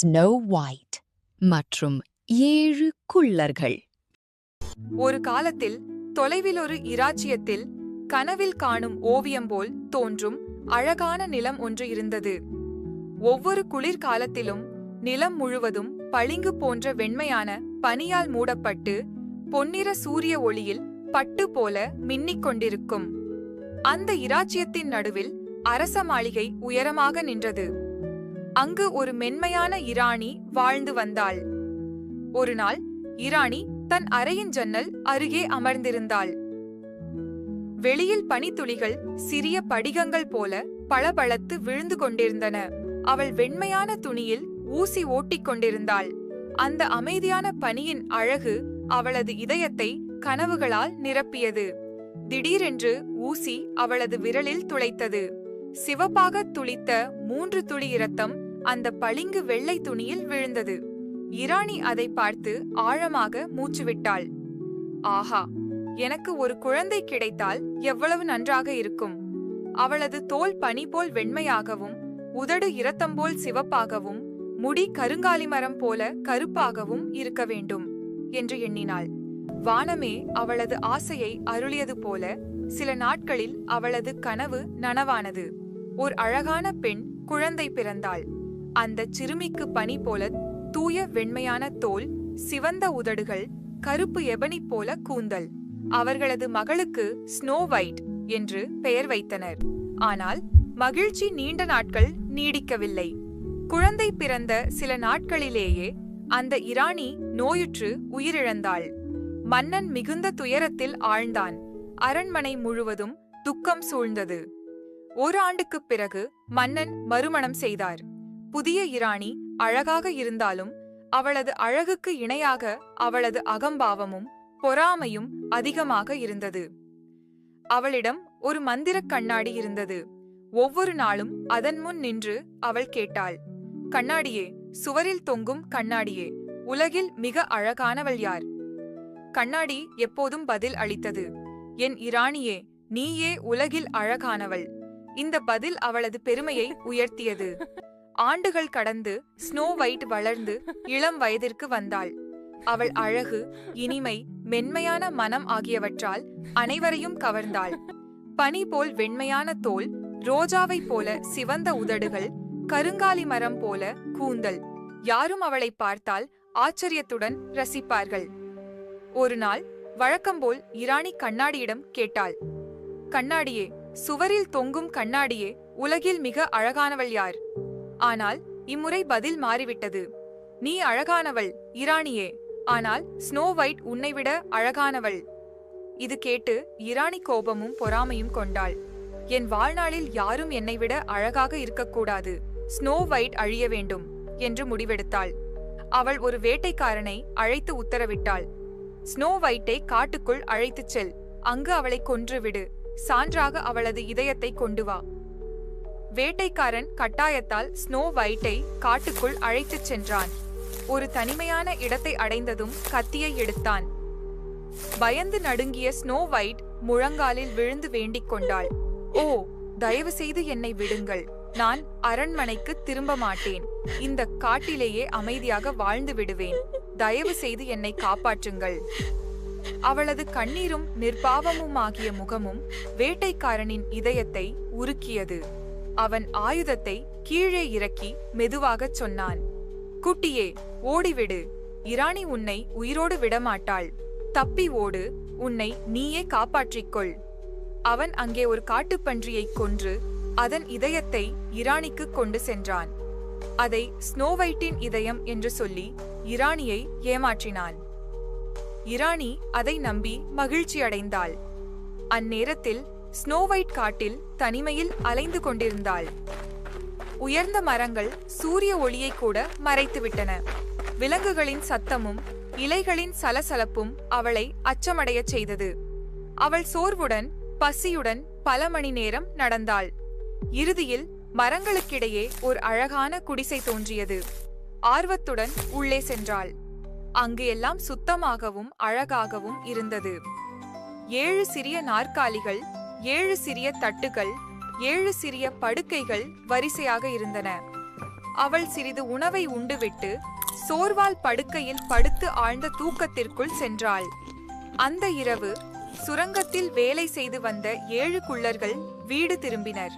Snow White மற்றும் 7 குள்ளர்கள். ஒரு காலத்தில் தொலைவில் ஒரு இராச்சியத்தில் கனவில் காணும் ஓவியம் போல் தோன்றும் அழகான நிலம் ஒன்று இருந்தது. ஒவ்வொரு குளிர்காலத்திலும் நிலம் முழுவதும் பளிங்கு போன்ற வெண்மையான பனியால் மூடப்பட்டு பொன்னிற சூரிய ஒளியில் பட்டு போல மின்னிக் கொண்டிருக்கும். அந்த இராச்சியத்தின் நடுவில் அரச மாளிகை உயரமாக நின்றது. அங்கு ஒரு மென்மையான இராணி வாழ்ந்து வந்தாள். ஒரு நாள் இராணி தன் அறையின் ஜன்னல் அருகே அமர்ந்திருந்தாள். வெளியில் பனித்துளிகள் சிறிய படிகங்கள் போல பளபளத்து விழுந்து கொண்டிருந்தன. அவள் வெண்மையான துணியில் ஊசி ஓட்டிக் கொண்டிருந்தாள். அந்த அமைதியான பனியின் அழகு அவளது இதயத்தை கனவுகளால் நிரப்பியது. திடீரென்று ஊசி அவளது விரலில் துளைத்தது. சிவப்பாக துளித்த 3 துளி இரத்தம் அந்த பளிங்கு வெள்ளை துணியில் விழுந்தது. இராணி அதை பார்த்து ஆழமாக மூச்சுவிட்டாள். ஆஹா, எனக்கு ஒரு குழந்தை கிடைத்தால் எவ்வளவு நன்றாக இருக்கும். அவளது தோல் பனி போல் வெண்மையாகவும், உதடு இரத்தம் போல் சிவப்பாகவும், முடி கருங்காலி மரம் போல கருப்பாகவும் இருக்க வேண்டும் என்று எண்ணினாள். வானமே அவளது ஆசையை அருளியது போல சில நாட்களில் அவளது கனவு நனவானது. ஒரு அழகான பெண் குழந்தை பிறந்தாள். அந்த சிறுமிக்கு பனி போல தூய வெண்மையான தோல், சிவந்த உதடுகள், கருப்பு எபனி போல கூந்தல். அவர்களது மகளுக்கு ஸ்னோ ஒயிட் என்று பெயர் வைத்தனர். ஆனால் மகிழ்ச்சி நீண்ட நாட்கள் நீடிக்கவில்லை. குழந்தை பிறந்த சில நாட்களிலேயே அந்த இராணி நோயுற்று உயிரிழந்தாள். மன்னன் மிகுந்த துயரத்தில் ஆழ்ந்தான். அரண்மனை முழுவதும் துக்கம் சூழ்ந்தது. 1 ஆண்டுக்குப் பிறகு மன்னன் மறுமணம் செய்தார். புதிய இராணி அழகாக இருந்தாலும் அவளது அழகுக்கு இணையாக அவளது அகம்பாவமும் பொறாமையும் அதிகமாக இருந்தது. அவளிடம் ஒரு மந்திரக் கண்ணாடி இருந்தது. ஒவ்வொரு நாளும் அதன் முன் நின்று அவள் கேட்டாள், கண்ணாடியே, சுவரில் தொங்கும் கண்ணாடியே, உலகில் மிக அழகானவள் யார்? கண்ணாடி எப்போதும் பதில் அளித்தது, என் இராணியே, நீயே உலகில் அழகானவள். இந்த பதில் அவளது பெருமையை உயர்த்தியது. ஆண்டுகள் கடந்து ஸ்னோ ஒயிட் வளர்ந்து இளம் வயதிற்கு வந்தாள். அவள் அழகு, இனிமை, மென்மையான மனம் ஆகியவற்றால் அனைவரையும் கவர்ந்தாள். பனி போல் வெண்மையான தோல், ரோஜாவைப் போல சிவந்த உதடுகள், கருங்காலி மரம் போல கூந்தல். யாரும் அவளை பார்த்தால் ஆச்சரியத்துடன் ரசிப்பார்கள். ஒரு நாள் வழக்கம்போல் இராணி கண்ணாடியிடம் கேட்டாள், கண்ணாடியே, சுவரில் தொங்கும் கண்ணாடியே, உலகில் மிக அழகானவள் யார்? ஆனால் இம்முறை பதில் மாறிவிட்டது. நீ அழகானவள் இராணியே, ஆனால் ஸ்னோ ஒயிட் உன்னைவிட அழகானவள். இது கேட்டு இராணி கோபமும் பொறாமையும் கொண்டாள். என் வாழ்நாளில் யாரும் என்னை விட அழகாக இருக்கக்கூடாது, ஸ்னோ ஒயிட் அழிய வேண்டும் என்று முடிவெடுத்தாள். அவள் ஒரு வேட்டைக்காரனை அழைத்து உத்தரவிட்டாள். ஸ்னோ ஒயிட்டை காட்டுக்குள் அழைத்துச் செல், அங்கு அவளை கொன்றுவிடு, சான்றாக அவளது இதயத்தை கொண்டு வா. வேட்டைக்காரன் கட்டாயத்தால் ஸ்னோ ஒயிட்டை காட்டுக்குள் அழைத்துச் சென்றான். ஒரு தனிமையான இடத்தை அடைந்ததும் கத்தியை எடுத்தான். பயந்து நடுங்கிய ஸ்னோ ஒயிட் முழங்காலில் விழுந்து வேண்டிக் கொண்டாள். ஓ, தயவு செய்து என்னை விடுங்கள், நான் அரண்மனைக்கு திரும்ப மாட்டேன். இந்த காட்டிலேயே அமைதியாக வாழ்ந்து விடுவேன். தயவு செய்து என்னை காப்பாற்றுங்கள். அவளது கண்ணீரும் நிர்பாவமுமாகிய முகமும் வேட்டைக்காரனின் இதயத்தை உருக்கியது. அவன் ஆயுதத்தை கீழே இறக்கி மெதுவாகச் சொன்னான், குட்டியே, ஓடிவிடு. இராணி உன்னை உயிரோடு விடமாட்டாள். தப்பி ஓடு, உன்னை நீயே காப்பாற்றிக்கொள். அவன் அங்கே ஒரு காட்டுப்பன்றியைக் கொன்று அதன் இதயத்தை இராணிக்கு கொண்டு சென்றான். அதை ஸ்னோ ஒயிட்டின் இதயம் என்று சொல்லி இராணியை ஏமாற்றினான். இராணி அதை நம்பி மகிழ்ச்சியடைந்தாள். அந்நேரத்தில் ஸ்னோ ஒயிட் காட்டில் தனிமையில் அலைந்து கொண்டிருந்தாள். உயர்ந்த மரங்கள் சூரிய ஒளியை கூட மறைத்துவிட்டன. விலங்குகளின் சத்தமும் இலைகளின் சலசலப்பும் அவளை அச்சமடையச் செய்தது. அவள் சோர்வுடன் பசியுடன் பல மணி நேரம் நடந்தாள். இறுதியில் மரங்களுக்கிடையே ஒரு அழகான குடிசை தோன்றியது. ஆர்வத்துடன் உள்ளே சென்றாள். அங்கு எல்லாம் சுத்தமாகவும் அழகாகவும் இருந்தது. 7 சிறிய நாற்காலிகள், 7 சிறிய தட்டுகள், 7 சிறிய படுக்கைகள் வரிசையாக இருந்தன. அவள் சிறிது உணவை உண்டுவிட்டு சோர்வால் படுக்கையில் படுத்து ஆழ்ந்த தூக்கத்திற்குள் சென்றாள். அந்த இரவு சுரங்கத்தில் வேலை செய்து வந்த 7 குள்ளர்கள் வீடு திரும்பினர்.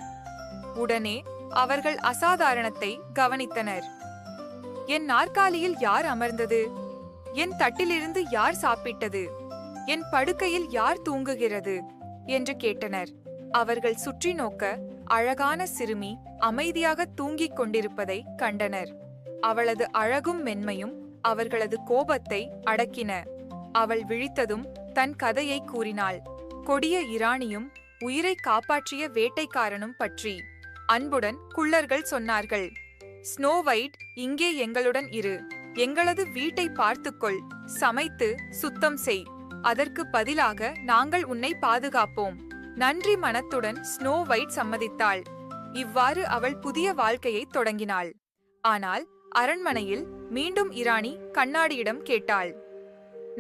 உடனே அவர்கள் அசாதாரணத்தை கவனித்தனர். என் நாற்காலியில் யார் அமர்ந்தது? என் தட்டிலிருந்து யார் சாப்பிட்டது? என் படுக்கையில் யார் தூங்குகிறது என்று கேட்டனர். அவர்கள் சுற்றி நோக்க அழகான சிறுமி அமைதியாக தூங்கிக் கொண்டிருப்பதை கண்டனர். அவளது அழகும் மென்மையும் அவர்களது கோபத்தை அடக்கின. அவள் விழித்ததும் தன் கதையை கூறினாள். கொடிய இராணியும் உயிரை காப்பாற்றிய வேட்டைக்காரனும் பற்றி. அன்புடன் குள்ளர்கள் சொன்னார்கள். ஸ்னோ ஒயிட், இங்கே எங்களுடன் இரு. எங்களது வீட்டை பார்த்துக்கொள். சமைத்து சுத்தம் செய். அதற்கு பதிலாக நாங்கள் உன்னை பாதுகாப்போம். நன்றி மனத்துடன் ஸ்னோ ஒயிட் சம்மதித்தாள். இவ்வாறு அவள் புதிய வாழ்க்கையை தொடங்கினாள். ஆனால் அரண்மனையில் மீண்டும் இராணி கண்ணாடியிடம் கேட்டாள்.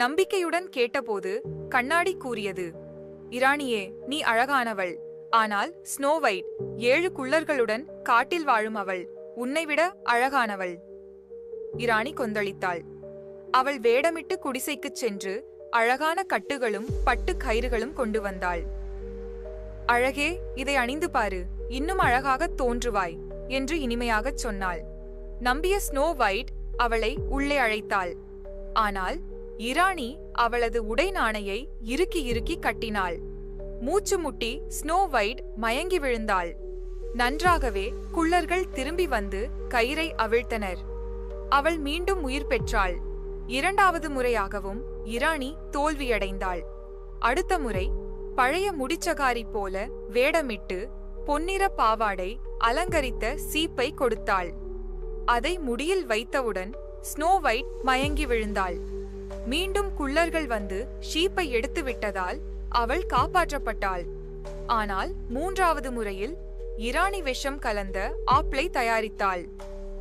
நம்பிக்கையுடன் கேட்டபோது கண்ணாடி கூறியது, இராணியே, நீ அழகானவள். ஆனால் ஸ்னோ ஒயிட், 7 குள்ளர்களுடன் காட்டில் வாழும் அவள் உன்னைவிட அழகானவள். இராணி கொந்தளித்தாள். அவள் வேடமிட்டு குடிசைக்குச் சென்று அழகான கட்டுகளும் பட்டு கயிறுகளும் கொண்டு வந்தாள். அழகே, இதை அணிந்து பாரு, இன்னும் அழகாக தோன்றுவாய் என்று இனிமையாகச் சொன்னாள். நம்பிய ஸ்னோ ஒயிட் அவளை உள்ளே அழைத்தாள். ஆனால் இராணி அவளது உடை நாணையை இறுக்கி இறுக்கி கட்டினாள். மூச்சு முட்டி ஸ்னோ ஒயிட் மயங்கி விழுந்தாள். நன்றாகவே குள்ளர்கள் திரும்பி வந்து கயிறை அவிழ்த்தனர். அவள் மீண்டும் உயிர் பெற்றாள். 2வது முறையாகவும் இராணி தோல்வியடைந்தாள். அடுத்த முறை பழைய முடிச்சகாரி போல வேடமிட்டு பொன்னிற பாவாடை அலங்கரித்த சீப்பை கொடுத்தாள். அதை முடியில் வைத்தவுடன் ஸ்னோ ஒயிட் மயங்கி விழுந்தாள். மீண்டும் குள்ளர்கள் வந்து ஷீப்பை எடுத்து விட்டதால் அவள் காப்பாற்றப்பட்டாள். ஆனால் 3வது முறையில் இராணி விஷம் கலந்த ஆப்பிளை தயாரித்தாள்.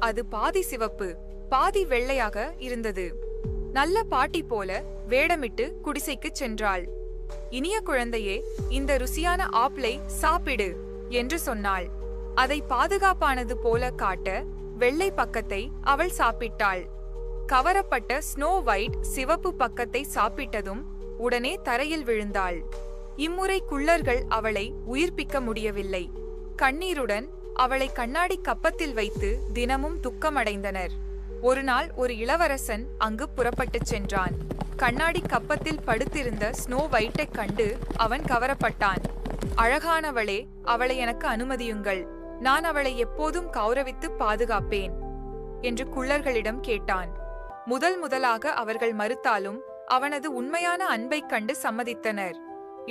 அது பாதி சிவப்பு பாதி வெள்ளையாக இருந்தது. நல்ல பாட்டி போல வேடமிட்டு குடிசைக்குச் சென்றாள். இனிய குழந்தையே, இந்த ருசியான ஆப்பிளை சாப்பிடு என்று சொன்னாள். அதை பாதுகாப்பானது போல காட்ட வெள்ளை பக்கத்தை அவள் சாப்பிட்டாள். கவரப்பட்ட ஸ்னோ ஒயிட் சிவப்பு பக்கத்தை சாப்பிட்டதும் உடனே தரையில் விழுந்தாள். இம்முறை குள்ளர்கள் அவளை உயிர்ப்பிக்க முடியவில்லை. கண்ணீருடன் அவளை கண்ணாடி கப்பத்தில் வைத்து தினமும் துக்கமடைந்தனர். ஒரு நாள் ஒரு இளவரசன் அங்கு புறப்பட்டுச் சென்றான். கண்ணாடி கப்பத்தில் படுத்திருந்த ஸ்னோ ஒயிட்டைக் கண்டு அவன் கவரப்பட்டான். அழகானவளே, அவளை எனக்கு அனுமதியுங்கள். நான் அவளை எப்போதும் கௌரவித்து பாதுகாப்பேன் என்று குள்ளர்களிடம் கேட்டான். முதலாக அவர்கள் மறுத்தாலும் அவனது உண்மையான அன்பைக் கண்டு சம்மதித்தனர்.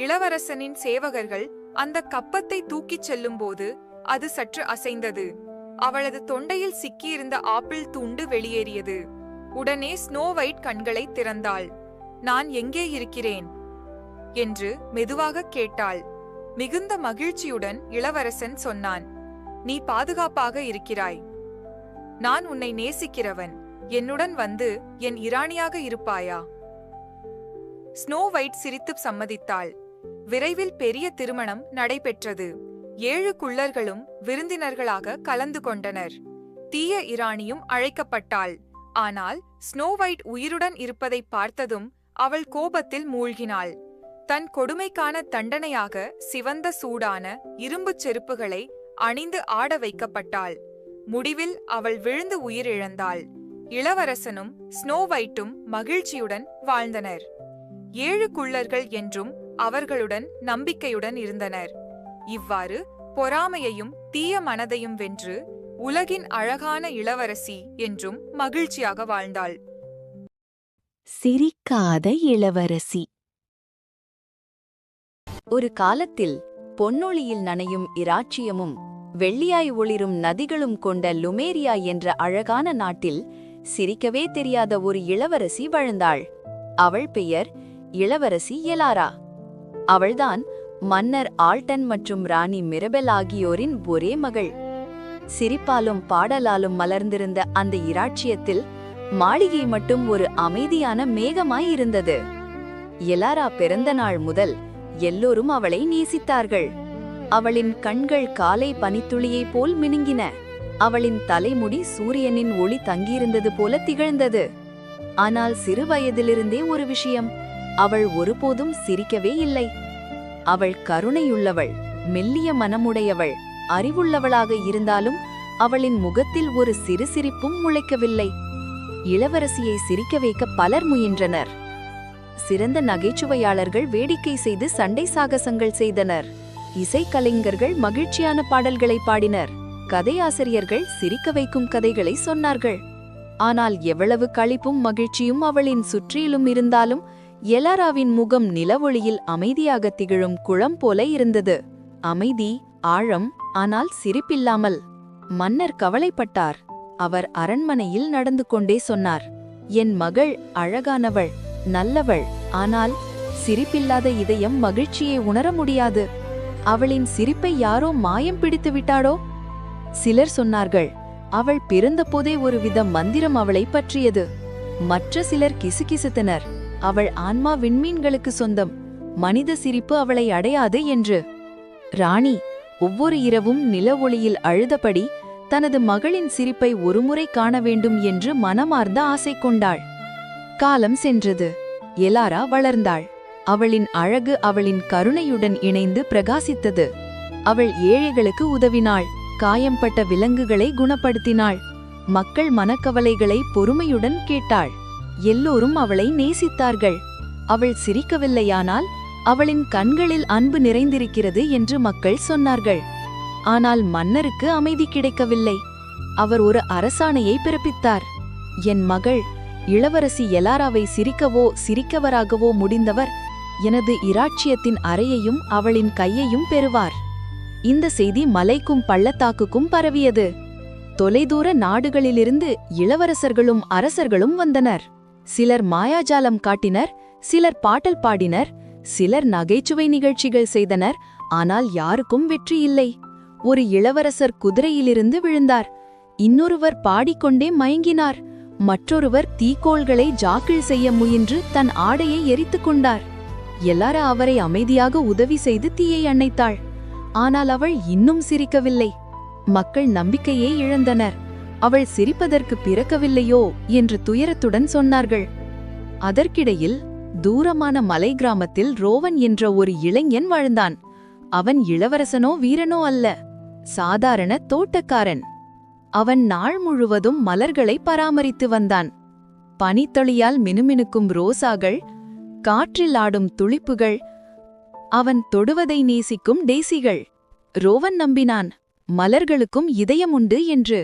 இளவரசனின் சேவகர்கள் அந்த கப்பத்தை தூக்கிச் செல்லும்போது அது சற்று அசைந்தது. அவளது தொண்டையில் சிக்கியிருந்த ஆப்பிள் துண்டு வெளியேறியது. உடனே ஸ்னோ ஒயிட் கண்களை திறந்தாள். நான் எங்கே இருக்கிறேன் என்று மெதுவாக கேட்டாள். மிகுந்த மகிழ்ச்சியுடன் இளவரசன் சொன்னான், நீ பாதுகாப்பாக இருக்கிறாய். நான் உன்னை நேசிக்கிறவன். என்னுடன் வந்து என் இராணியாக இருப்பாயா? ஸ்னோ ஒயிட் சிரித்து சம்மதித்தாள். விரைவில் பெரிய திருமணம் நடைபெற்றது. 7 குள்ளர்களும் விருந்தினர்களாக கலந்து கொண்டனர். தீய இராணியும் அழைக்கப்பட்டாள். ஆனால் ஸ்னோ ஒயிட் உயிருடன் இருப்பதை பார்த்ததும் அவள் கோபத்தில் மூழ்கினாள். தன் கொடுமைக்கான தண்டனையாக சிவந்த சூடான இரும்புச் செருப்புகளை அணிந்து ஆட வைக்கப்பட்டாள். முடிவில் அவள் விழுந்து உயிரிழந்தாள். இளவரசனும் ஸ்னோ ஒயிட்டும் மகிழ்ச்சியுடன் வாழ்ந்தனர். 7 குள்ளர்கள் என்றும் அவர்களுடன் நம்பிக்கையுடன் இருந்தனர். இவ்வாறு பொறாமையையும் தீய மனதையும் வென்று உலகின் அழகான இளவரசி என்றும் மகிழ்ச்சியாக வாழ்ந்தாள். சிரிக்காத இளவரசி. ஒரு காலத்தில் பொன்னொளியில் நனையும் இராச்சியமும் வெள்ளியாய் ஒளிரும் நதிகளும் கொண்ட லுமேரியா என்ற அழகான நாட்டில் சிரிக்கவே தெரியாத ஒரு இளவரசி வாழ்ந்தாள். அவள் பெயர் இளவரசி எலாரா. அவள்தான் மன்னர் ஆல்டன் மற்றும் ராணி மிரபெல் ஆகியோரின் ஒரே மகள். சிரிப்பாலும் பாடலாலும் மலர்ந்திருந்த அந்த இராச்சியத்தில் மாளிகை மட்டும் ஒரு அமைதியான மேகமாய் இருந்தது. எலாரா பிறந்த நாள் முதல் எல்லோரும் அவளை நேசித்தார்கள். அவளின் கண்கள் காலை பனித்துளியைப் போல் மினுங்கின. அவளின் தலைமுடி சூரியனின் ஒளி தங்கியிருந்தது போல திகழ்ந்தது. ஆனால் சிறு வயதிலிருந்தே ஒரு விஷயம், அவள் ஒருபோதும் சிரிக்கவே இல்லை. அவள் கருணையுள்ளவள், மெல்லிய மனமுடையவள், அறிவுள்ளவளாக இருந்தாலும் அவளின் முகத்தில் ஒரு சிறு சிரிப்பும் முளைக்கவில்லை. இளவரசியை சிரிக்க வைக்க பலர் முயன்றனர். சிறந்த நகைச்சுவையாளர்கள் வேடிக்கை செய்து சண்டை சாகசங்கள் செய்தனர். இசைக்கலைஞர்கள் மகிழ்ச்சியான பாடல்களை பாடினர். கதையாசிரியர்கள் சிரிக்க வைக்கும் கதைகளை சொன்னார்கள். ஆனால் எவ்வளவு களிப்பும் மகிழ்ச்சியும் அவளின் சுற்றிலும் இருந்தாலும் எலாராவின் முகம் நிலவொளியில் அமைதியாக திகழும் குளம் போல இருந்தது. அமைதி, ஆழம், ஆனால் சிரிப்பில்லாமல். மன்னர் கவலைப்பட்டார். அவர் அரண்மனையில் நடந்து கொண்டே சொன்னார், என் மகள் அழகானவள், நல்லவள், ஆனால் சிரிப்பில்லாத இதயம் மகிழ்ச்சியை உணர முடியாது. அவளின் சிரிப்பை யாரோ மாயம் பிடித்து விட்டாடோ? சிலர் சொன்னார்கள், அவள் பிறந்தபோதே ஒருவித மந்திரம் அவளை பற்றியது. மற்ற சிலர் கிசுகிசுத்தனர், அவள் ஆன்மா விண்மீன்களுக்கு சொந்தம், மனித சிரிப்பு அவளை அடையாது என்று. ராணி ஒவ்வொரு இரவும் நில ஒளியில் அழுதபடி தனது மகளின் சிரிப்பை ஒருமுறை காண வேண்டும் என்று மனமார்ந்த ஆசை கொண்டாள். காலம் சென்றது. எலாரா வளர்ந்தாள். அவளின் அழகு அவளின் கருணையுடன் இணைந்து பிரகாசித்தது. அவள் ஏழைகளுக்கு உதவினாள், காயம்பட்ட விலங்குகளை குணப்படுத்தினாள், மக்கள் மனக்கவலைகளை பொறுமையுடன் கேட்டாள். எல்லோரும் அவளை நேசித்தார்கள். அவள் சிரிக்கவில்லையானால் அவளின் கண்களில் அன்பு நிறைந்திருக்கிறது என்று மக்கள் சொன்னார்கள். ஆனால் மன்னருக்கு அமைதி கிடைக்கவில்லை. அவர் ஒரு அரசாணையை பிறப்பித்தார். என் மகள் இளவரசி எலாராவை சிரிக்கவோ சிரிக்கவராகவோ முடிந்தவர் எனது இராச்சியத்தின் அறையையும் அவளின் கையையும் பெறுவார். இந்த செய்தி மலைக்கும் பள்ளத்தாக்குக்கும் பரவியது. தொலைதூர நாடுகளிலிருந்து இளவரசர்களும் அரசர்களும் வந்தனர். சிலர் மாயாஜாலம் காட்டினர், சிலர் பாட்டல் பாடினர், சிலர் நகைச்சுவை நிகழ்ச்சிகள் செய்தனர். ஆனால் யாருக்கும் வெற்றி இல்லை. ஒரு இளவரசர் குதிரையிலிருந்து விழுந்தார். இன்னொருவர் பாடிக்கொண்டே மயங்கினார். மற்றொருவர் தீக்கோள்களை ஜாக்கிள் செய்ய முயன்று தன் ஆடையை எரித்துக் கொண்டார். எல்லாரா அவரை அமைதியாக உதவி செய்து தீயை அணைத்தாள். ஆனால் அவள் இன்னும் சிரிக்கவில்லை. மக்கள் நம்பிக்கையே இழந்தனர். அவள் சிரிப்பதற்கு பிறக்கவில்லையோ என்று துயரத்துடன் சொன்னார்கள். அதற்கிடையில் தூரமான மலை கிராமத்தில் ரோவன் என்ற ஒரு இளைஞன் வாழ்ந்தான். அவன் இளவரசனோ வீரனோ அல்ல, சாதாரண தோட்டக்காரன். அவன் நாள் முழுவதும் மலர்களை பராமரித்து வந்தான். பனித்தொளியால் மினுமினுக்கும் ரோசாகள், காற்றில் ஆடும் துளிப்புகள், அவன் தொடுவதை நேசிக்கும் டேசிகள். ரோவன் நம்பினான், மலர்களுக்கும் இதயமுண்டு என்று.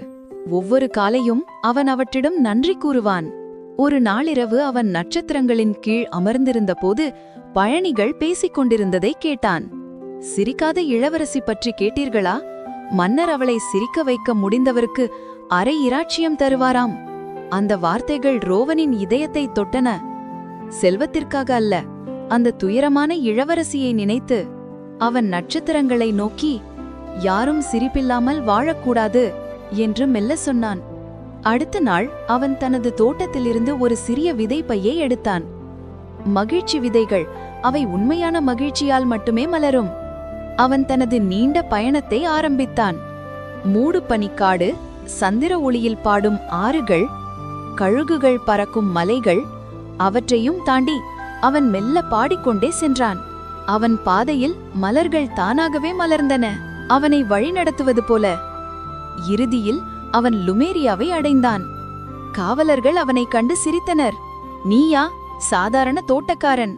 ஒவ்வொரு காலையும் அவன் அவற்றிடம் நன்றி கூறுவான். ஒரு நாளிரவு அவன் நட்சத்திரங்களின் கீழ் அமர்ந்திருந்தபோது பயணிகள் பேசிக் கொண்டிருந்ததை கேட்டான். சிரிக்காத இளவரசி பற்றி கேட்டீர்களா? மன்னர் அவளை சிரிக்க வைக்க முடிந்தவருக்கு அரை இராச்சியம் தருவாராம். அந்த வார்த்தைகள் ரோவனின் இதயத்தை தொட்டன. செல்வத்திற்காக அல்ல, அந்த துயரமான இளவரசியை நினைத்து. அவன் நட்சத்திரங்களை நோக்கி, யாரும் சிரிப்பில்லாமல் வாழக்கூடாது என்று மெல்ல சொன்னான். அடுத்த நாள் அவன் தனது தோட்டத்திலிருந்து ஒரு சிறிய விதைப்பையை எடுத்தான். மகிழ்ச்சி விதைகள், அவை உண்மையான மகிழ்ச்சியால் மட்டுமே மலரும். அவன் தனது நீண்ட பயணத்தை ஆரம்பித்தான். மூடு பனிக்காடு, சந்திர ஒளியில் பாடும் ஆறுகள், கழுகுகள் பறக்கும் மலைகள், அவற்றையும் தாண்டி அவன் மெல்ல பாடிக்கொண்டே சென்றான். அவன் பாதையில் மலர்கள் தானாகவே மலர்ந்தன, அவனை வழிநடத்துவது போல. இறுதியில் அவன் லுமேரியாவை அடைந்தான். காவலர்கள் அவனைக் கண்டு சிரித்தனர். நீயா, சாதாரண தோட்டக்காரன்?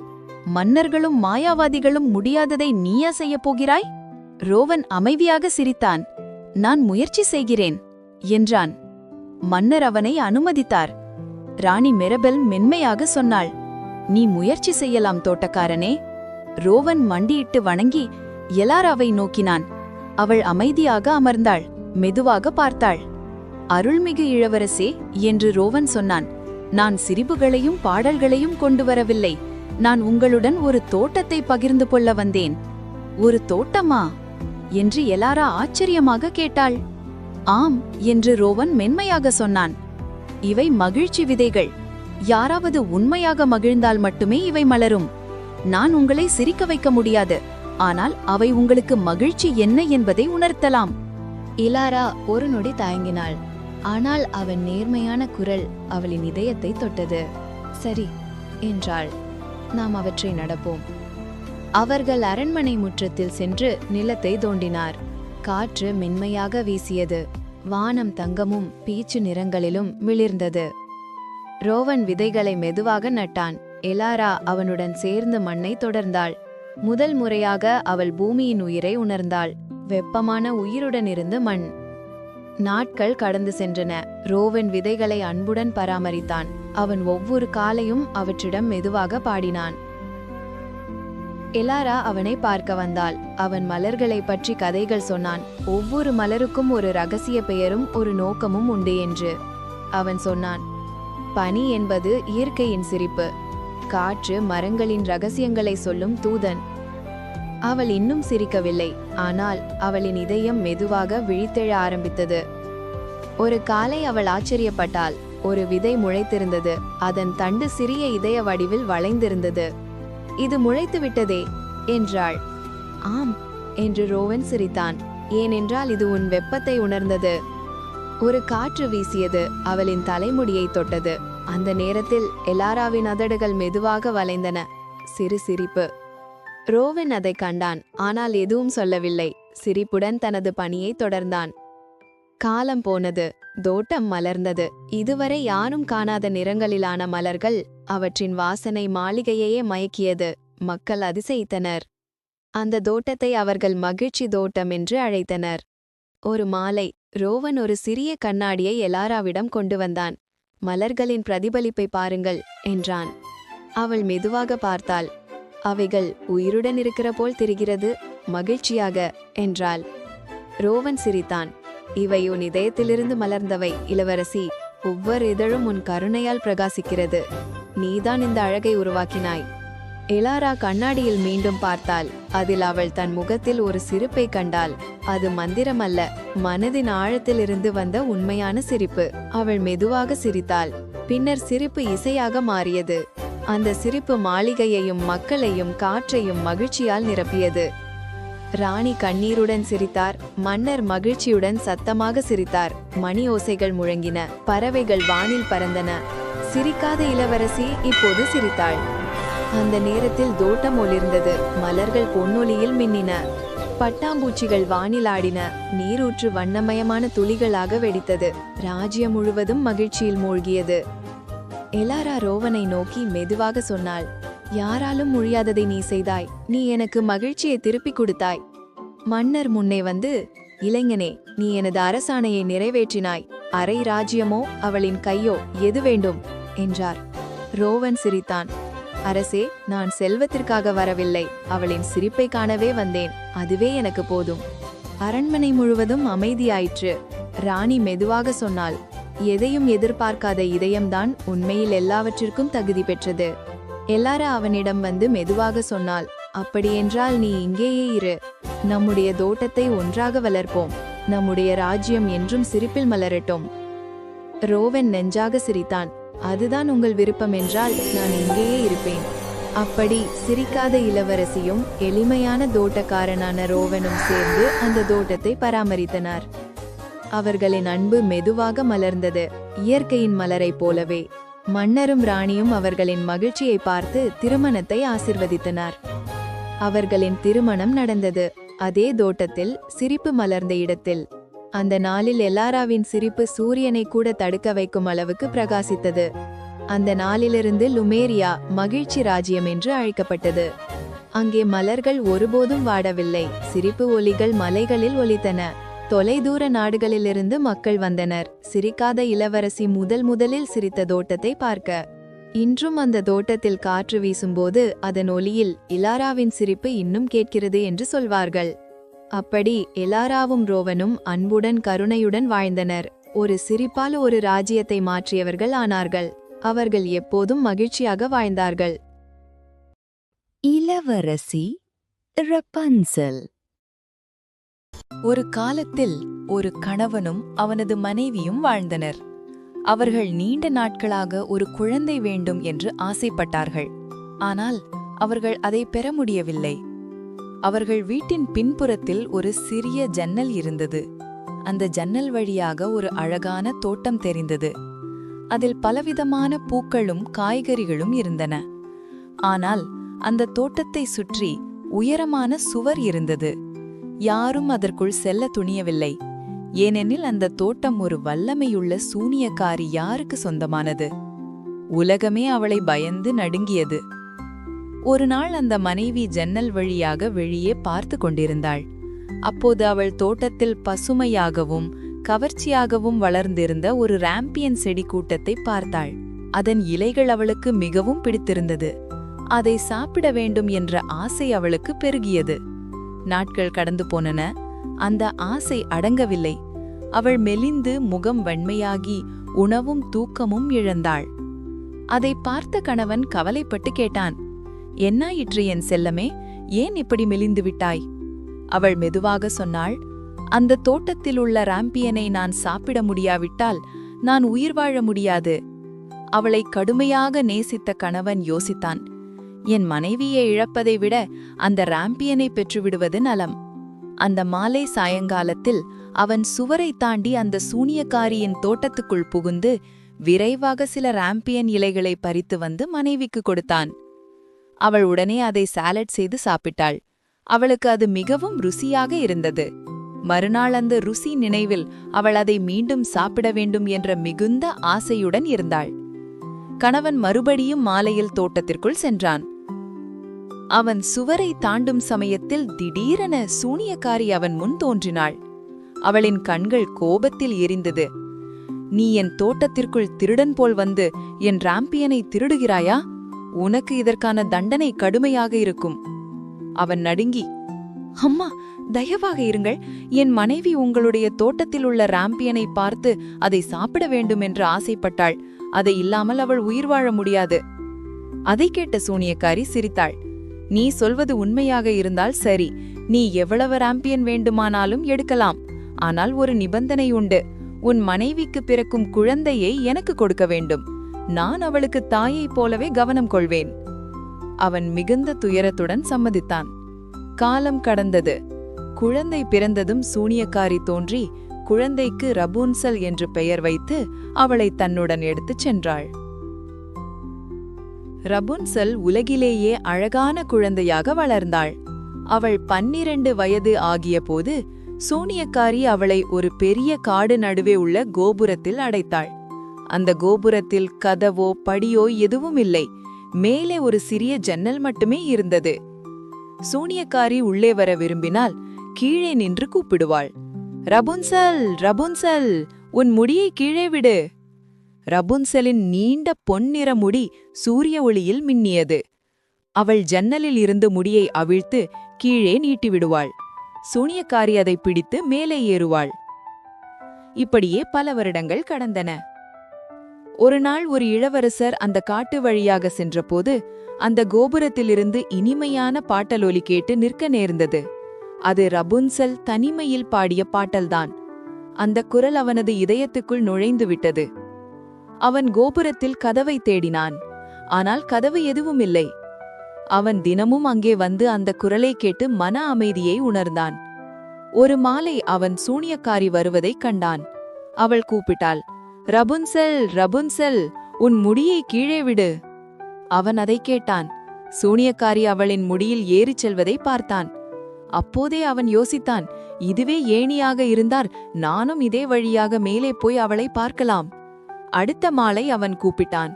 மன்னர்களும் மாயாவாதிகளும் முடியாததை நீயா செய்யப் போகிறாய்? ரோவன் அமைதியாக சிரித்தான். நான் முயற்சி செய்கிறேன் என்றான். மன்னர் அவனை அனுமதித்தார். ராணி மெரபெல் மென்மையாக சொன்னாள், நீ முயற்சி செய்யலாம் தோட்டக்காரனே. ரோவன் மண்டியிட்டு வணங்கி எலாராவை நோக்கினான். அவள் அமைதியாக அமர்ந்தாள், மெதுவாக பார்த்தாள். அருள்மிகு இளவரசே என்று ரோவன் சொன்னான், நான் சிரிப்புகளையும் பாடல்களையும் கொண்டு வரவில்லை. நான் உங்களுடன் ஒரு தோட்டத்தை பகிர்ந்து கொள்ள வந்தேன். ஒரு தோட்டமா என்று எலாரா ஆச்சரியமாக கேட்டாள். ஆம் என்று ரோவன் மென்மையாக சொன்னான். இவை மகிழ்ச்சி விதைகள். யாராவது உண்மையாக மகிழ்ந்தால் மட்டுமே இவை மலரும். நான் உங்களை சிரிக்க வைக்க முடியாது, ஆனால் அவை உங்களுக்கு மகிழ்ச்சி என்ன என்பதை உணர்த்தலாம். இலாரா ஒரு நொடி தயங்கினாள். ஆனால் அவன் நேர்மையான குரல் அவளின் இதயத்தை தொட்டது. சரி என்றாள். நாம் அவற்றை நடப்போம். அவர்கள் அரண்மனை முற்றத்தில் சென்று நிலத்தை தோண்டினார். காற்று மென்மையாக வீசியது. வானம் தங்கமும் பீச்சு நிறங்களிலும் மிளிர்ந்தது. ரோவன் விதைகளை மெதுவாக நட்டான். எலாரா அவனுடன் சேர்ந்து மண்ணை தொடர்ந்தாள். முதல் முறையாக அவள் பூமியின் உயிரை உணர்ந்தாள். வெப்பமான உயிருடன் இருந்து மண். நாட்கள் கடந்து சென்றன. ரோவன் விதைகளை அன்புடன் பராமரித்தான். அவன் ஒவ்வொரு காலையும் அவற்றிடம் மெதுவாக பாடினான். எலாரா அவனை பார்க்க வந்தாள். அவன் மலர்களை பற்றி கதைகள் சொன்னான். ஒவ்வொரு மலருக்கும் ஒரு ரகசிய பெயரும் ஒரு நோக்கமும் உண்டு என்று அவன் சொன்னான். பனி என்பது இயற்கையின் சிரிப்பு. காற்று மரங்களின் ரகசியங்களை சொல்லும் தூதன். அவள் இன்னும் சிரிக்கவில்லை. ஆனால் அவளின் இதயம் மெதுவாக விழித்தெழ ஆரம்பித்தது. ஒரு காலை அவள் ஆச்சரியப்பட்டாள். ஒரு விதை முளைத்திருந்தது. அதன் தண்டு சிறிய இதய வடிவில் வளைந்திருந்தது. இது முளைத்து விட்டதே என்றாள். ஆம் என்று ரோவன் சிரித்தான். ஏனென்றால் இது உன் வெப்பத்தை உணர்ந்தது. ஒரு காற்று வீசியது. அவளின் தலைமுடியை தொட்டது. அந்த நேரத்தில் எலாராவின் அதடுகள் மெதுவாக வளைந்தன. சிறு சிரிப்பு. ரோவன் அதை கண்டான். ஆனால் எதுவும் சொல்லவில்லை. சிரிப்புடன் தனது பணியை தொடர்ந்தான். காலம் போனது. தோட்டம் மலர்ந்தது. இதுவரை யாரும் காணாத நிறங்களிலான மலர்கள். அவற்றின் வாசனை மாளிகையையே மயக்கியது. மக்கள் அதிசயித்தனர். அந்த தோட்டத்தை அவர்கள் மகிழ்ச்சி தோட்டம் என்று அழைத்தனர். ஒரு மாலை ரோவன் ஒரு சிறிய கண்ணாடியை எலாராவிடம் கொண்டு வந்தான். மலர்களின் பிரதிபலிப்பை பாருங்கள் என்றான். அவள் மெதுவாக பார்த்தாள். அவைகள் உயிருடன் இருக்கிற போல் தெரிகிறது. மகிழ்ச்சியாக என்றாள். ரோவன் சிரித்தான். இவை உன் இதயத்திலிருந்து மலர்ந்தவை இளவரசி. ஒவ்வொரு இதழும் உன் கருணையால் பிரகாசிக்கிறது. நீதான் இந்த அழகை உருவாக்கினாய். எலாரா கண்ணாடியில் மீண்டும் பார்த்தாள். அதில் அவள் தன் முகத்தில் ஒரு சிரிப்பை கண்டாள். அது மந்திரமல்ல, மனதின் ஆழத்திலிருந்து வந்த உண்மையான சிரிப்பு. அவள் மெதுவாக சிரித்தாள். பின்னர் சிரிப்பு இசையாக மாறியது. அந்த சிரிப்பு மாளிகையையும் மக்களையும் காற்றையும் மகிழ்ச்சியால் நிரப்பியது. ராணி கண்ணீருடன் சிரித்தார். மன்னர் மகிழ்ச்சியுடன் சத்தமாக சிரித்தார். மணி ஓசைகள் முழங்கின. பறவைகள் வானில் பறந்தன. சிரிக்காத இளவரசி இப்போது சிரித்தாள். அந்த நேரத்தில் தோட்டம் ஒளிர்ந்தது. மலர்கள் பொன்னொலியில் மின்னின. பட்டாம்பூச்சிகள் வானில் ஆடின. நீரூற்று வண்ணமயமான துளிகளாக வெடித்தது. ராஜ்யம் முழுவதும் மகிழ்ச்சியில் மூழ்கியது. எலாரா ரோவனை நோக்கி மெதுவாக சொன்னாள். யாராலும் முடியாததை நீ செய்தாய். நீ எனக்கு மகிழ்ச்சியை திருப்பிக் கொடுத்தாய். மன்னர் முன்னே வந்து, இளைஞனே, நீ எனது அரசாணையை நிறைவேற்றினாய். அரை ராஜ்யமோ அவளின் கையோ எது வேண்டும் என்றார். ரோவன் சிரித்தான். அரசே, நான் செல்வத்திற்காக வரவில்லை. அவளின் சிரிப்பை காணவே வந்தேன். அதுவே எனக்கு போதும். அரண்மனை முழுவதும் அமைதியாயிற்று. ராணி மெதுவாக சொன்னாள். எதையும் எதிர்பார்க்காத இதயம்தான் உண்மையில் எல்லாவற்றிற்கும் தகுதி பெற்றது. எல்லாரா அவனிடம் வந்து மெதுவாக சொன்னாள். அப்படியென்றால் நீ இங்கேயே இரு. நம்முடைய தோட்டத்தை ஒன்றாக வளர்ப்போம். நம்முடைய ராஜ்யம் என்றும் சிரிப்பில் மலரட்டும். ரோவன் நெஞ்சாக சிரித்தான். அதுதான் உங்கள் விருப்பம் என்றால் நான் இங்கேயே இருப்பேன். அப்படி சிரிக்காத இளவரசியும் எளிமையான தோட்டக்காரனான ரோவனும் சேர்ந்து அந்த தோட்டத்தை பராமரித்தனர். அவர்களின் அன்பு மெதுவாக மலர்ந்தது, இயற்கையின் மலரைப் போலவே. மன்னரும் ராணியும் அவர்களின் மகிழ்ச்சியை பார்த்து திருமணத்தை ஆசிர்வதித்தனர். அவர்களின் திருமணம் நடந்தது. அதே தோட்டத்தில், சிரிப்பு மலர்ந்த இடத்தில். அந்த நாளில் எலாராவின் சிரிப்பு சூரியனை கூட தடுக்க வைக்கும் அளவுக்கு பிரகாசித்தது. அந்த நாளிலிருந்து லுமேரியா மகிழ்ச்சி ராஜ்யம் என்று அழைக்கப்பட்டது. அங்கே மலர்கள் ஒருபோதும் வாடவில்லை. சிரிப்பு ஒலிகள் மலைகளில் ஒலித்தன. தொலைதூர நாடுகளிலிருந்து மக்கள் வந்தனர். சிரிக்காத இளவரசி முதலில் சிரித்த தோட்டத்தை பார்க்க. இன்றும் அந்த தோட்டத்தில் காற்று வீசும்போது அதன் ஒலியில் இலாராவின் சிரிப்பு இன்னும் கேட்கிறது என்று சொல்வார்கள். அப்படி எலாராவும் ரோவனும் அன்புடன் கருணையுடன் வாழ்ந்தனர். ஒரு சிரிப்பால் ஒரு ராஜ்யத்தை மாற்றியவர்கள் ஆனார்கள். அவர்கள் எப்போதும் மகிழ்ச்சியாக வாழ்ந்தார்கள். இளவரசி ரபன்சல். ஒரு காலத்தில் ஒரு கணவனும் அவனது மனைவியும் வாழ்ந்தனர். அவர்கள் நீண்ட நாட்களாக ஒரு குழந்தை வேண்டும் என்று ஆசைப்பட்டார்கள். ஆனால் அவர்கள் அதை பெற முடியவில்லை. அவர்கள் வீட்டின் பின்புறத்தில் ஒரு சிறிய ஜன்னல் இருந்தது. அந்த ஜன்னல் வழியாக ஒரு அழகான தோட்டம் தெரிந்தது. அதில் பலவிதமான பூக்களும் காய்கறிகளும் இருந்தன. ஆனால் அந்த தோட்டத்தை சுற்றி உயரமான சுவர் இருந்தது. யாரும் அதற்குள் செல்ல துணியவில்லை. ஏனெனில் அந்த தோட்டம் ஒரு வல்லமையுள்ள சூனியக்காரி யாருக்கு சொந்தமானது. உலகமே அவளை பயந்து நடுங்கியது. ஒரு நாள் அந்த மனைவி ஜன்னல் வழியாக வெளியே பார்த்து கொண்டிருந்தாள். அப்போது அவள் தோட்டத்தில் பசுமையாகவும் கவர்ச்சியாகவும் வளர்ந்திருந்த ஒரு ராம்பியன் செடி கூட்டத்தை பார்த்தாள். அதன் இலைகள் அவளுக்கு மிகவும் பிடித்திருந்தது. அதை சாப்பிட வேண்டும் என்ற ஆசை அவளுக்கு பெருகியது. நாட்கள் கடந்து போனன. அந்த ஆசை அடங்கவில்லை. அவள் மெலிந்து முகம் வெண்மையாகி உணவும் தூக்கமும் இழந்தாள். அதை பார்த்த கணவன் கவலைப்பட்டு கேட்டான், "என்னாயிற்று என் செல்லமே? ஏன் இப்படி மெலிந்து விட்டாய்?" அவள் மெதுவாக சொன்னாள், "அந்த தோட்டத்தில் உள்ள ராம்பியனை நான் சாப்பிட முடியாவிட்டால் நான் உயிர் வாழ முடியாது." அவளை கடுமையாக நேசித்த கணவன் யோசித்தான், "என் மனைவியை இழப்பதை விட அந்த ராம்பியனை பெற்றுவிடுவது நலம்." அந்த மாலை சாயங்காலத்தில் அவன் சுவரை தாண்டி அந்த சூனியக்காரியின் தோட்டத்துக்குள் புகுந்து விரைவாக சில ராம்பியன் இலைகளை பறித்து வந்து மனைவிக்கு கொடுத்தான். அவள் உடனே அதை சாலட் செய்து சாப்பிட்டாள். அவளுக்கு அது மிகவும் ருசியாக இருந்தது. மறுநாள் அந்த ருசி நினைவில் அவள் அதை மீண்டும் சாப்பிட வேண்டும் என்ற மிகுந்த ஆசையுடன் இருந்தாள். கணவன் மறுபடியும் மாலையில் தோட்டத்திற்குள் சென்றான். அவன் சுவரை தாண்டும் சமயத்தில் திடீரென சூனியக்காரி அவன் முன் தோன்றினாள். அவளின் கண்கள் கோபத்தில் எரிந்தது. "நீ என் தோட்டத்திற்குள் திருடன் போல் வந்து என் ராம்பியனை திருடுகிறாயா? உனக்கு இதற்கான தண்டனை கடுமையாக இருக்கும்." அவன் நடுங்கி, "அம்மா, தயவாக இருங்கள். என் மனைவி உங்களுடைய தோட்டத்தில் உள்ள ராம்பியனை பார்த்து அதை சாப்பிட வேண்டும் என்று ஆசைப்பட்டாள். அதை இல்லாமல் அவள் உயிர் வாழ முடியாது." அதை கேட்ட சூனியக்காரி சிரித்தாள். "நீ சொல்வது உண்மையாக இருந்தால் சரி. நீ எவ்வளவு ராம்பியன் வேண்டுமானாலும் எடுக்கலாம். ஆனால் ஒரு நிபந்தனை உண்டு. உன் மனைவிக்கு பிறக்கும் குழந்தையை எனக்கு கொடுக்க வேண்டும். நான் அவளுக்கு தாயைப் போலவே கவனம் கொள்வேன்." அவன் மிகுந்த துயரத்துடன் சம்மதித்தான். காலம் கடந்தது. குழந்தை பிறந்ததும் சூனியக்காரி தோன்றி குழந்தைக்கு ரபூன்சல் என்று பெயர் வைத்து அவளை தன்னுடன் எடுத்துச் சென்றாள். ரபூன்சல் உலகிலேயே அழகான குழந்தையாக வளர்ந்தாள். அவள் 12 வயது ஆகியபோது சூனியக்காரி அவளை ஒரு பெரிய காடு நடுவே உள்ள கோபுரத்தில் அடைத்தாள். அந்த கோபுரத்தில் கதவோ படியோ எதுவும் இல்லை. மேலே ஒரு சிறிய ஜன்னல் மட்டுமே இருந்தது. சூனியக்காரி உள்ளே வர விரும்பினால் கீழே நின்று கூப்பிடுவாள், "ரபூன்சல், ரபூன்சல், உன் முடியை கீழே விடு." ரபூன்சலின் நீண்ட பொன்னிற முடி சூரிய ஒளியில் மின்னியது. அவள் ஜன்னலில் இருந்து முடியை அவிழ்த்து கீழே நீட்டிவிடுவாள். சூனியக்காரி அதை பிடித்து மேலே ஏறுவாள். இப்படியே பல வருடங்கள் கடந்தன. ஒரு நாள் ஒரு இளவரசர் அந்த காட்டு வழியாக சென்றபோது அந்த கோபுரத்திலிருந்து இனிமையான பாட்டலொலி கேட்டு நிற்க நேர்ந்தது. அது ரபூன்சல் தனிமையில் பாடிய பாட்டல்தான். அந்த குரல் அவனது இதயத்துக்குள் நுழைந்து விட்டது. அவன் கோபுரத்தில் கதவை தேடினான். ஆனால் கதவு எதுவும் இல்லை. அவன் தினமும் அங்கே வந்து அந்த குரலை கேட்டு மன அமைதியை உணர்ந்தான். ஒரு மாலை அவன் சூனியக்காரி வருவதைக் கண்டான். அவள் கூப்பிட்டாள், "ரபூன்சல், ரபூன்சல், உன் முடியை கீழே விடு." அவன் அதை கேட்டான். சூனியக்காரி அவளின் முடியில் ஏறிச் செல்வதை பார்த்தான். அப்போதே அவன் யோசித்தான், இதுவே ஏணியாக இருந்தால் நானும் இதே வழியாக மேலே போய் அவளை பார்க்கலாம். அடுத்த மாலை அவன் கூப்பிட்டான்,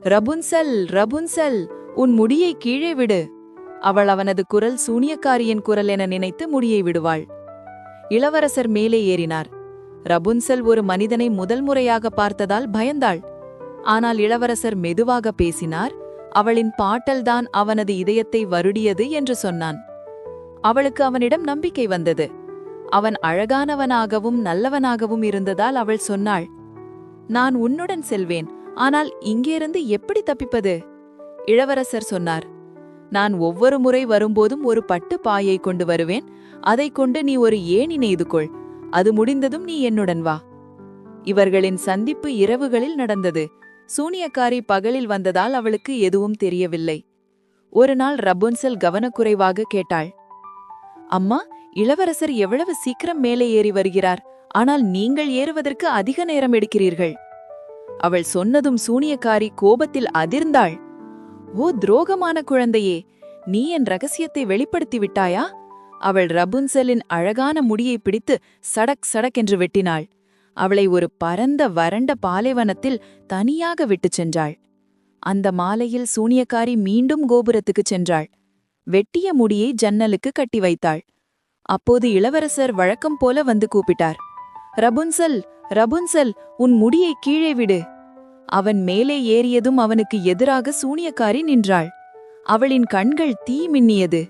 "ரபூன்சல், ரபூன்சல், உன் முடியை கீழே விடு." அவள் அவனது குரல் சூனியக்காரியின் குரல் என நினைத்து முடியை விடுவாள். இளவரசர் மேலே ஏறினார். ரபூன்சல் ஒரு மனிதனை முதல் முறையாக பார்த்ததால் பயந்தாள். ஆனால் இளவரசர் மெதுவாக பேசினார். அவளின் பாட்டல்தான் அவனது இதயத்தை வருடியது என்று சொன்னான். அவளுக்கு அவனிடம் நம்பிக்கை வந்தது. அவன் அழகானவனாகவும் நல்லவனாகவும் இருந்ததால் அவள் சொன்னாள், "நான் உன்னுடன் செல்வேன். ஆனால் இங்கேருந்து எப்படி தப்பிப்பது?" இளவரசர் சொன்னார், "நான் ஒவ்வொரு முறை வரும்போதும் ஒரு பட்டு பாயை கொண்டு வருவேன். அதைக் கொண்டு நீ ஒரு ஏணி நெய்து கொள். அது முடிந்ததும் நீ என்னுடன் வா." இவர்களின் சந்திப்பு இரவுகளில் நடந்தது. சூனியக்காரி பகலில் வந்ததால் அவளுக்கு எதுவும் தெரியவில்லை. ஒரு நாள் ரபூன்சல் கவனக்குறைவாக கேட்டாள், "அம்மா, இளவரசர் எவ்வளவு சீக்கிரம் மேலே ஏறி வருகிறார். ஆனால் நீங்கள் ஏறுவதற்கு அதிக நேரம் எடுக்கிறீர்கள்." அவள் சொன்னதும் சூனியக்காரி கோபத்தில் அதிர்ந்தாள். "ஓ துரோகமான குழந்தையே, நீ என் ரகசியத்தை வெளிப்படுத்தி விட்டாயா?" அவள் ரபுன்சலின் அழகான முடியை பிடித்து சடக் சடக் என்று வெட்டினாள். அவளை ஒரு பரந்த வறண்ட பாலைவனத்தில் தனியாக விட்டுச் சென்றாள். அந்த மாலையில் சூனியக்காரி மீண்டும் கோபுரத்துக்குச் சென்றாள். வெட்டிய முடியை ஜன்னலுக்கு கட்டி வைத்தாள். அப்போது இளவரசர் வழக்கம் போல வந்து கூப்பிட்டார். "ரபுன்சல், ரபுன்சல், உன் முடியை கீழே விடு." அவன் மேலே ஏறியதும் அவனுக்கு எதிராக சூனியக்காரி நின்றாள். அவளின் கண்கள் தீ மின்னியது.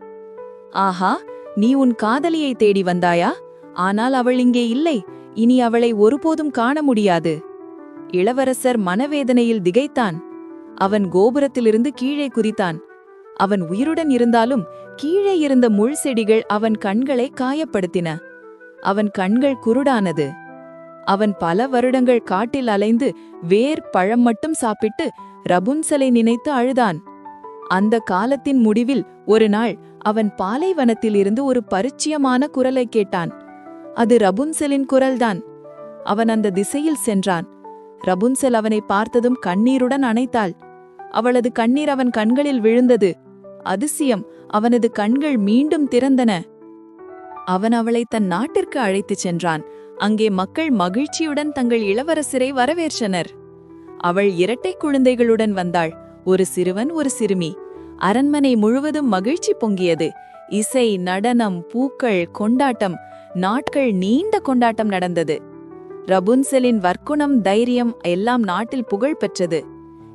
"ஆஹா, நீ உன் காதலியை தேடி வந்தாயா? ஆனால் அவள் இங்கே இல்லை. இனி அவளை ஒருபோதும் காண முடியாது." இளவரசர் மனவேதனையில் திகைத்தான். அவன் கோபுரத்திலிருந்து கீழே குதித்தான். அவன் உயிருடன் இருந்தாலும் கீழே இருந்த முள் செடிகள் அவன் கண்களை காயப்படுத்தின. அவன் கண்கள் குருடானது. அவன் பல வருடங்கள் காட்டில் அலைந்து வேர் பழம் மட்டும் சாப்பிட்டு ரபுன்சலை நினைத்து அழுதான். அந்த காலத்தின் முடிவில் ஒரு நாள் அவன் பாலைவனத்தில் இருந்து ஒரு பரிச்சயமான குரலை கேட்டான். அது ரபுன்சலின் குரல்தான். அவன் அந்த திசையில் சென்றான். ரபுன்சல் அவனை பார்த்ததும் கண்ணீருடன் அணைத்தாள். அவளது கண்ணீர் அவன் கண்களில் விழுந்தது. அதிசயம், அவனது கண்கள் மீண்டும் திறந்தன. அவன் அவளை தன் நாட்டிற்கு அழைத்துச் சென்றான். அங்கே மக்கள் மகிழ்ச்சியுடன் தங்கள் இளவரசரை வரவேற்றனர். அவள் இரட்டை குழந்தைகளுடன் வந்தாள். ஒரு சிறுவன், ஒரு சிறுமி. அரண்மனை முழுவதும் மகிழ்ச்சி பொங்கியது. இசை, நடனம், பூக்கள், கொண்டாட்டம். நாட்கள் நீண்ட கொண்டாட்டம் நடந்தது. ரபுன்சலின் வர்க்குணம், தைரியம் எல்லாம் நாட்டில் புகழ் பெற்றது.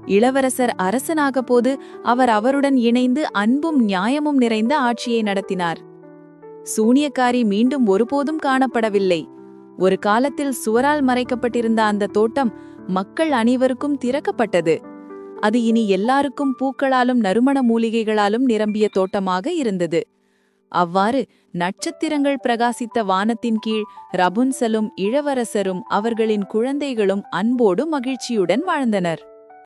இளவரசர் அரசனாக போது அவர் அவருடன் இணைந்து அன்பும் நியாயமும் நிறைந்த ஆட்சியை நடத்தினார். சூனியக்காரி மீண்டும் ஒருபோதும் காணப்படவில்லை. ஒரு காலத்தில் சுவரால் மறைக்கப்பட்டிருந்த அந்த தோட்டம் மக்கள் அனைவருக்கும் திறக்கப்பட்டது. அது இனி எல்லாருக்கும் பூக்களாலும் நறுமண மூலிகைகளாலும் நிரம்பிய தோட்டமாக இருந்தது. அவ்வாறு நட்சத்திரங்கள் பிரகாசித்த வானத்தின் கீழ் ரபுன்சலும் இளவரசரும் அவர்களின் குழந்தைகளும் அன்போடு மகிழ்ச்சியுடன் வாழ்ந்தனர்.